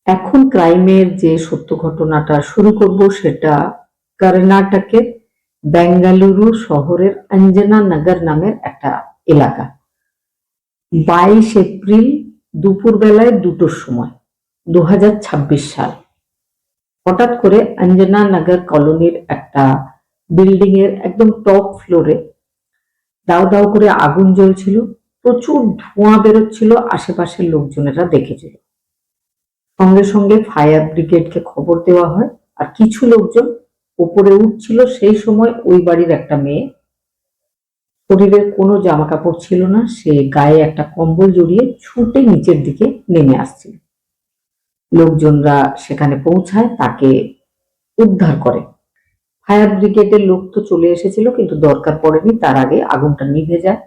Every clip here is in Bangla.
এখন ক্রাইমের যে সত্য ঘটনাটা শুরু করব সেটা কর্ণাটকের বেঙ্গালুরু শহরের অঞ্জনা নগর নামের একটা এলাকা। 22 এপ্রিল দুপুর বেলায় 2টোর সময় 2026 সাল হঠাৎ করে অঞ্জনা নগর কলোনির একটা বিল্ডিং এর একদম টপ ফ্লোরে দাউ দাউ করে আগুন জ্বলছিল। প্রচুর ধোঁয়া বেরোচ্ছিল, আশেপাশের লোকজনেরা দেখেছিল। সঙ্গে সঙ্গে ফায়ার ব্রিগেডকে খবর দেওয়া হয়। আর কিছু লোকজন উপরে উঠছিল। সেই সময় ওই বাড়ির একটা মেয়ে, শরীরের কোনো জামা কাপড় ছিল না, সে গায়ে একটা কম্বল জড়িয়ে ছুটে নিচের দিকে নেমে আসছিল। লোকজনরা সেখানে পৌঁছায়, তাকে উদ্ধার করে। ফায়ার ব্রিগেডের লোক তো চলে এসেছিল, কিন্তু দরকার পড়েনি, তার আগে আগুনটা নিভে যায়।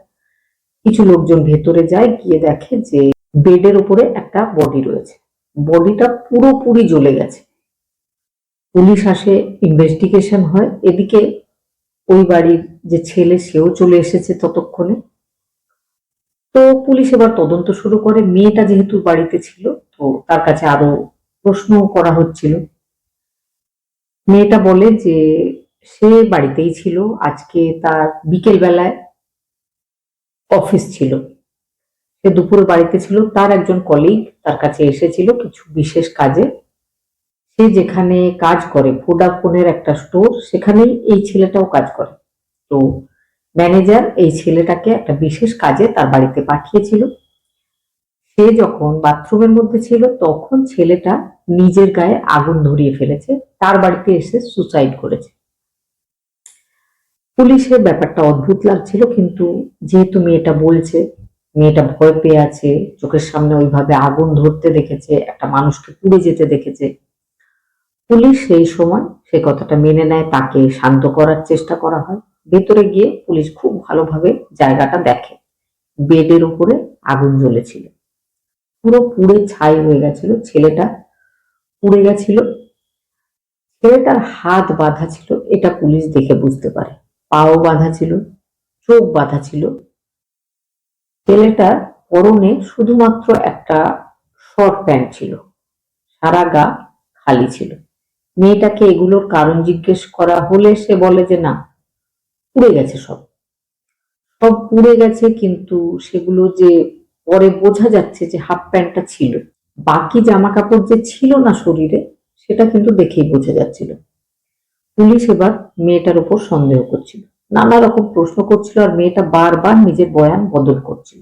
কিছু লোকজন ভেতরে যায়, গিয়ে দেখে যে বেডের উপরে একটা বডি রয়েছে। বডিটা পুরোপুরি জ্বলে গেছে। পুলিশ আসে, ইনভেস্টিগেশন হয়। এদিকে ওই বাড়ির যে ছেলে, সেও চলে এসেছে ততক্ষণে। তো পুলিশ এবার তদন্ত শুরু করে। মেয়েটা যেহেতু বাড়িতে ছিল, তো তার কাছে আরো প্রশ্ন করা হচ্ছিল। মেয়েটা বলে যে সে বাড়িতেই ছিল, আজকে তার বিকেল বেলায় অফিস ছিল, সে দুপুরে বাড়িতে ছিল। তার একজন কলিগ তার কাছে এসেছিল কিছু বিশেষ কাজে। সে যেখানে কাজ করে, ভোডাফোনের একটা স্টোর, সেখানেই এই ছেলেটাও কাজ করে। তো ম্যানেজার এই ছেলেটাকে একটা বিশেষ কাজে তার বাড়িতে পাঠিয়েছিল। সে যখন বাথরুমের মধ্যে ছিল, তখন ছেলেটা নিজের গায়ে আগুন ধরিয়ে ফেলেছে, তার বাড়িতে এসে সুসাইড করেছে। পুলিশের ব্যাপারটা অদ্ভুত লাগছিল, কিন্তু যেহেতু মেয়েটা বলছে, মেয়েটা ভয় পেয়ে আছে, চোখের সামনে ওইভাবে আগুন ধরতে দেখেছে, একটা মানুষকে পুড়ে যেতে দেখেছে, পুলিশ সেই সময় সে কথাটা মেনে নেয়। তাকে শান্ত করার চেষ্টা করা হয়। ভেতরে গিয়ে পুলিশ খুব ভালোভাবে জায়গাটা দেখে। বেডের উপরে আগুন জ্বলেছিল, পুরো পুড়ে ছাই হয়ে গেছিল, ছেলেটা পুড়ে গেছিল। ছেলেটার হাত বাঁধা ছিল, এটা পুলিশ দেখে বুঝতে পারে। পাও বাঁধা ছিল, চোখ বাঁধা ছিল। ছেলেটার পরনে শুধুমাত্র একটা শর্ট প্যান্ট ছিল, সারা গা খালি ছিল। মেয়েটাকে এগুলোর কারণ জিজ্ঞেস করা হলে সে বলে যে না, পুড়ে গেছে, সব সব পুড়ে গেছে, কিন্তু সেগুলো যে পরে বোঝা যাচ্ছে যে হাফ প্যান্টটা ছিল, বাকি জামা কাপড় যে ছিল না শরীরে, সেটা কিন্তু দেখেই বোঝা যাচ্ছিল। পুলিশ এবার মেয়েটার উপর সন্দেহ করছিল, নানা রকম প্রশ্ন করছিল, আর মেয়েটা বারবার নিজের বয়ান বদল করছিল।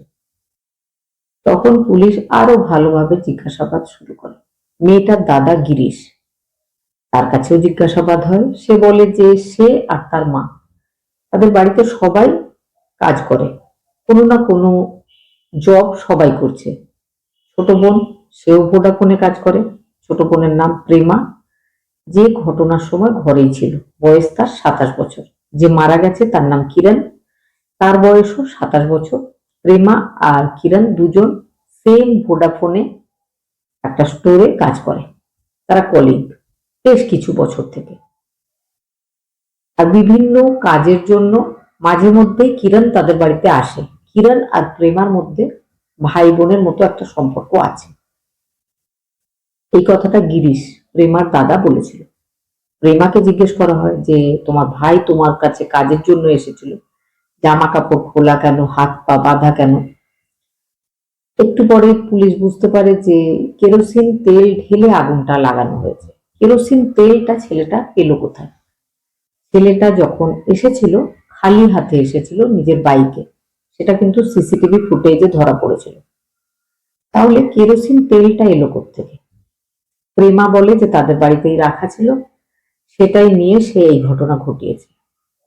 তখন পুলিশ আরো ভালোভাবে জিজ্ঞাসাবাদ শুরু করে। মেয়েটার দাদা গিরিশ, তার কাছেও জিজ্ঞাসাবাদ হয়। সে বলে যে সে আর তার মা, তাদের বাড়িতে সবাই কাজ করে, কোনো না কোনো জব সবাই করছে। ছোট বোন, সেও ভোডাফোনে কাজ করে। ছোট বোনের নাম প্রেমা, যে ঘটনার সময় ঘরেই ছিল। বয়স তার 27 বছর। যে মারা গেছে তার নাম কিরণ, তার বয়সও 27 বছর। প্রেমা আর কিরণ দুজন সেম ভোডাফোনে একটা স্টোরে কাজ করে। তারা কলিগ বেশ কিছু বছর থেকে। আর বিভিন্ন কাজের জন্য মাঝে মধ্যে কিরণ তাদের বাড়িতে আসে। কিরণ আর প্রেমার মধ্যে ভাই বোনের মতো একটা সম্পর্ক আছে। এই কথাটা গিরিশ, প্রেমার দাদা, বলেছিল। প্রেমাকে জিজ্ঞেস করা হয় যে তোমার ভাই তোমার কাছে কাজের জন্য এসেছিল, জামা কাপড় খোলা কেন, হাত পা বাঁধা কেন? একটু পরে পুলিশ বুঝতে পারে যে কেরোসিন তেল ঢেলে আগুনটা লাগানো হয়েছে। কেরোসিন তেলটা ছেলেটা পেলো কোথায়? ছেলেটা যখন এসেছিল, খালি হাতে এসেছিল নিজের বাইকে, সেটা কিন্তু সিসিটিভি ফুটেজে ধরা পড়েছিল। তাহলে কেরোসিন তেলটা এলো কোত্থেকে? প্রেমা বলে যে তাদের বাড়িতেই রাখা ছিল, সেটাই নিয়ে সে এই ঘটনা ঘটিয়েছে।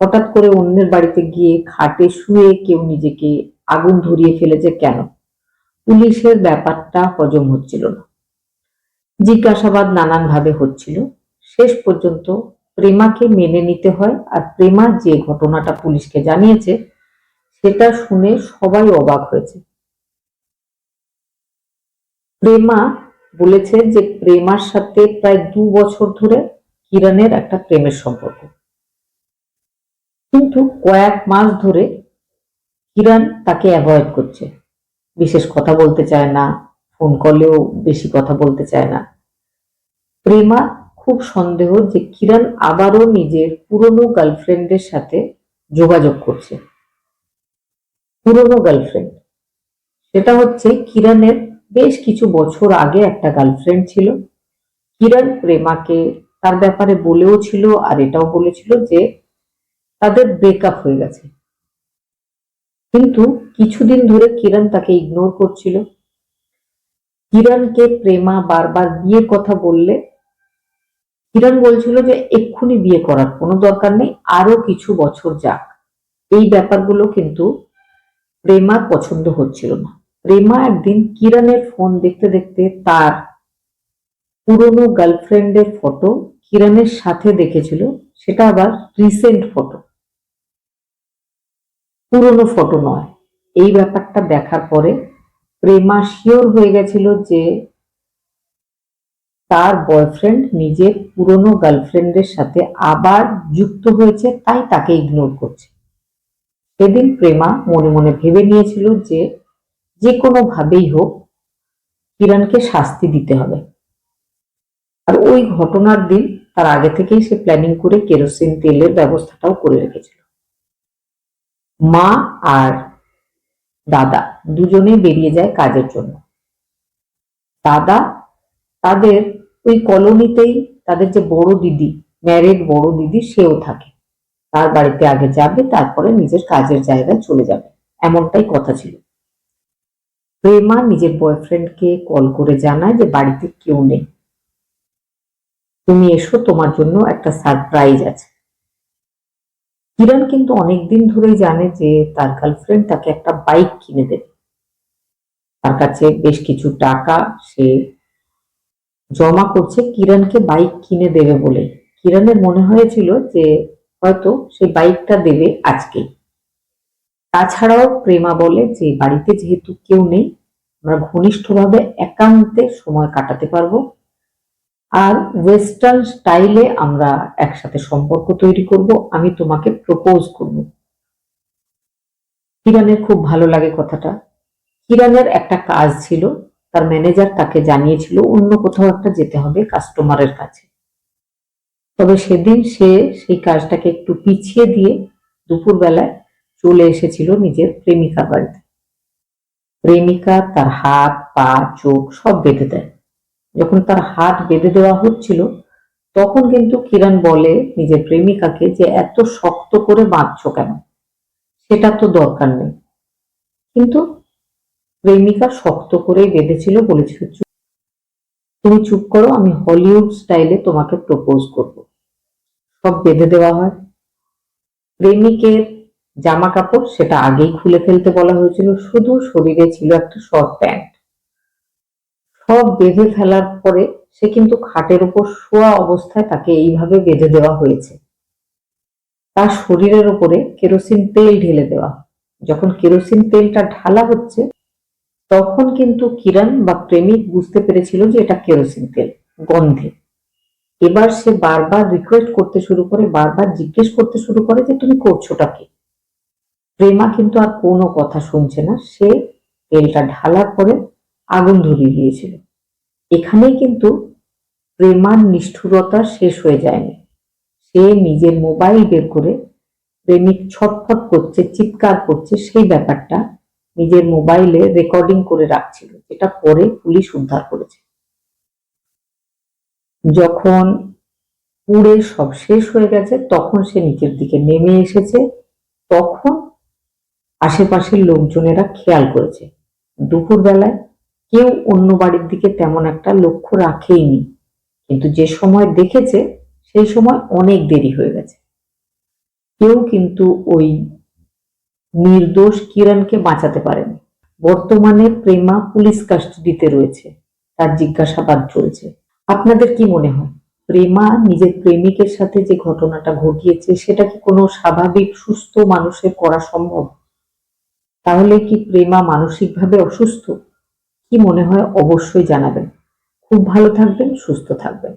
হঠাৎ করে অন্যের বাড়িতে গিয়ে খাটে শুয়ে কেউ নিজেকে আগুন ধরিয়ে ফেলেছে কেন? পুলিশের ব্যাপারটা হজম হচ্ছিল না। জিজ্ঞাসাবাদ নানান ভাবে হচ্ছিল। শেষ পর্যন্ত প্রেমাকে মেনে নিতে হয়। আর প্রেমা যে ঘটনাটা পুলিশকে জানিয়েছে, সেটা শুনে সবাই অবাক হয়েছে। প্রেমা বলেছে যে প্রেমার সাথে প্রায় 2 বছর ধরে কিরণের একটা প্রেমের সম্পর্ক, কিন্তু কয়েক মাস ধরে কিরণ তাকে অ্যাভয়েড করছে। বিশেষ কথা বলতে চায় না, ফোন কলেও বেশি কথা বলতে চায় না। প্রেমা খুব সন্দেহ যে কিরণ আবারও নিজের পুরনো গার্লফ্রেন্ডের সাথে যোগাযোগ করছে। পুরনো গার্লফ্রেন্ড, সেটা হচ্ছে কিরণের বেশ কিছু বছর আগে একটা গার্লফ্রেন্ড ছিল। কিরণ প্রেমাকে তার ব্যাপারে বলেও ছিল, আর এটাও বলেছিল যে তাদের ব্রেকআপ হয়ে গেছে। কিন্তু কিছুদিন ধরে কিরণ তাকে ইগনোর করছিল। কিরণকে প্রেমা বারবার বিয়ের কথা বললে কিরণ বলছিল যে এক্ষুনি বিয়ে করার কোনো দরকার নেই, আরো কিছু বছর যাক। এই ব্যাপারগুলো কিন্তু প্রেমার পছন্দ হচ্ছিল না। প্রেমা একদিন কিরণের ফোন দেখতে দেখতে তার পুরনো গার্লফ্রেন্ডের ফটো কিরণের সাথে দেখেছিল। সেটা আবার রিসেন্ট ফটো, পুরনো ফটো নয়। এই ব্যাপারটা দেখার পরে প্রেমা শিওর হয়ে গেছিল যে তার বয়ফ্রেন্ড নিজের পুরনো গার্লফ্রেন্ডের সাথে আবার যুক্ত হয়েছে, তাই তাকে ইগনোর করছে। সেদিন প্রেমা মনে মনে ভেবে নিয়েছিল যে যে কোনো ভাবেই হোক কিরণকে শাস্তি দিতে হবে। আর ওই ঘটনার দিন তার আগে থেকেই সে প্ল্যানিং করে কেরোসিন তেলের ব্যবস্থাটাও করে রেখেছিল। মা আর দাদা দুজনেই বেরিয়ে যায় কাজের জন্য। দাদা তাদের ওই কলোনিতেই, তাদের যে বড় দিদি, ম্যারিড বড় দিদি, সেও থাকে। তার বাড়িতে আগে যাবে, তারপরে নিজের কাজের জায়গায় চলে যাবে, এমনটাই কথা ছিল। প্রেমা নিজের বয়ফ্রেন্ডকে কল করে জানায় যে বাড়িতে কেউ নেই, তুমি এসো, তোমার জন্য একটা সারপ্রাইজ আছে। কিরণ কিন্তু অনেকদিন ধরেই জানে যে তার গার্লফ্রেন্ড তাকে একটা বাইক কিনে দেবে। তার কাছে বেশ কিছু টাকা সে জমা করছে কিরণকে বাইক কিনে দেবে বলে। কিরণের মনে হয়েছিল যে হয়তো সেই বাইকটা দেবে আজকেই। তাছাড়াও প্রেমা বলে যে বাড়িতে যেহেতু কেউ নেই, আমরা ঘনিষ্ঠভাবে একান্তে সময় কাটাতে পারবো, আর ওয়েস্টার্ন স্টাইলে আমরা একসাথে সম্পর্ক তৈরি করব, আমি তোমাকে প্রপোজ করব। কিরণের খুব ভালো লাগে কথাটা। কিরণের একটা কাজ ছিল, তার ম্যানেজার তাকে জানিয়েছিল অন্য কোথাও একটা যেতে হবে কাস্টমারের কাছে। তবে সেদিন সে সেই কাজটাকে একটু পিছিয়ে দিয়ে দুপুরবেলায় চলে এসেছিল নিজের প্রেমিকার বাড়িতে। প্রেমিকা তার হাত পা চোখ সব বেঁধে দেয়। যখন তার হাত বেঁধে দেওয়া হচ্ছিল তখন কিন্তু কিরণ বলে নিজের প্রেমিকাকে যে এত শক্ত করে বাঁধছো কেন, সেটা তো দরকার নেই। কিন্তু প্রেমিকা শক্ত করেই বেঁধেছিল, বলেছিল তুমি চুপ করো, আমি হলিউড স্টাইলে তোমাকে প্রপোজ করব। সব বেঁধে দেওয়া হয়। প্রেমিকের জামা কাপড় সেটা আগেই খুলে ফেলতে বলা হয়েছিল, শুধু শরীরে ছিল একটা শর্ট প্যান্ট। সব বেঁধে ফেলার পরে সে কিন্তু খাটের উপর শোয়া অবস্থায় তাকে এইভাবে বেঁধে দেওয়া হয়েছে। তার শরীরের উপরে কেরোসিন তেল ঢেলে দেওয়া। যখন কেরোসিন তেলটা ঢালা হচ্ছে তখন কিন্তু কিরণ বা প্রেমিক বুঝতে পেরেছিল যে এটা কেরোসিন তেল গন্ধে। এবার সে বারবার রিকোয়েস্ট করতে শুরু করে, বারবার জিজ্ঞেস করতে শুরু করে যে তুমি করছোটা কি। প্রেমা কিন্তু আর কোনো কথা শুনছে না। সে তেলটা ঢালার পরে আগুন ধরিয়ে দিয়েছিল। এখানেই কিন্তু প্রেমার নিষ্ঠুরতা শেষ হয়ে যায়নি। সে নিজের মোবাইল বের করে প্রেমিক ছটফট করছে, চিৎকার করছে, সেই ব্যাপারটা নিজের মোবাইলে রেকর্ডিং করে রাখছিল, যেটা পরে পুলিশ উদ্ধার করেছে। যখন পুড়ে সব শেষ হয়ে গেছে তখন সে নিচের দিকে নেমে এসেছে। তখন আশেপাশের লোকজনেরা খেয়াল করেছে দুপুরবেলায় কেউ অন্য বাড়ির দিকে তেমন একটা লক্ষ্য রাখেইনি, কিন্তু যে সময় দেখেছে সেই সময় অনেক দেরি হয়ে গেছে। কেউ কিন্তু ওই নির্দোষ কিরণকে বাঁচাতে পারেনি। বর্তমানে প্রেমা পুলিশ কাস্টাডিতে রয়েছে, তার জিজ্ঞাসাবাদ চলছে। আপনাদের কি মনে হয় প্রেমা নিজের প্রেমিকের সাথে যে ঘটনাটা ঘটিয়েছে সেটা কি কোনো স্বাভাবিক সুস্থ মানুষের করা সম্ভব? তাহলে কি প্রেমা মানসিকভাবে অসুস্থ? কি মনে হয় অবশ্যই জানাবেন। খুব ভালো থাকবেন, সুস্থ থাকবেন।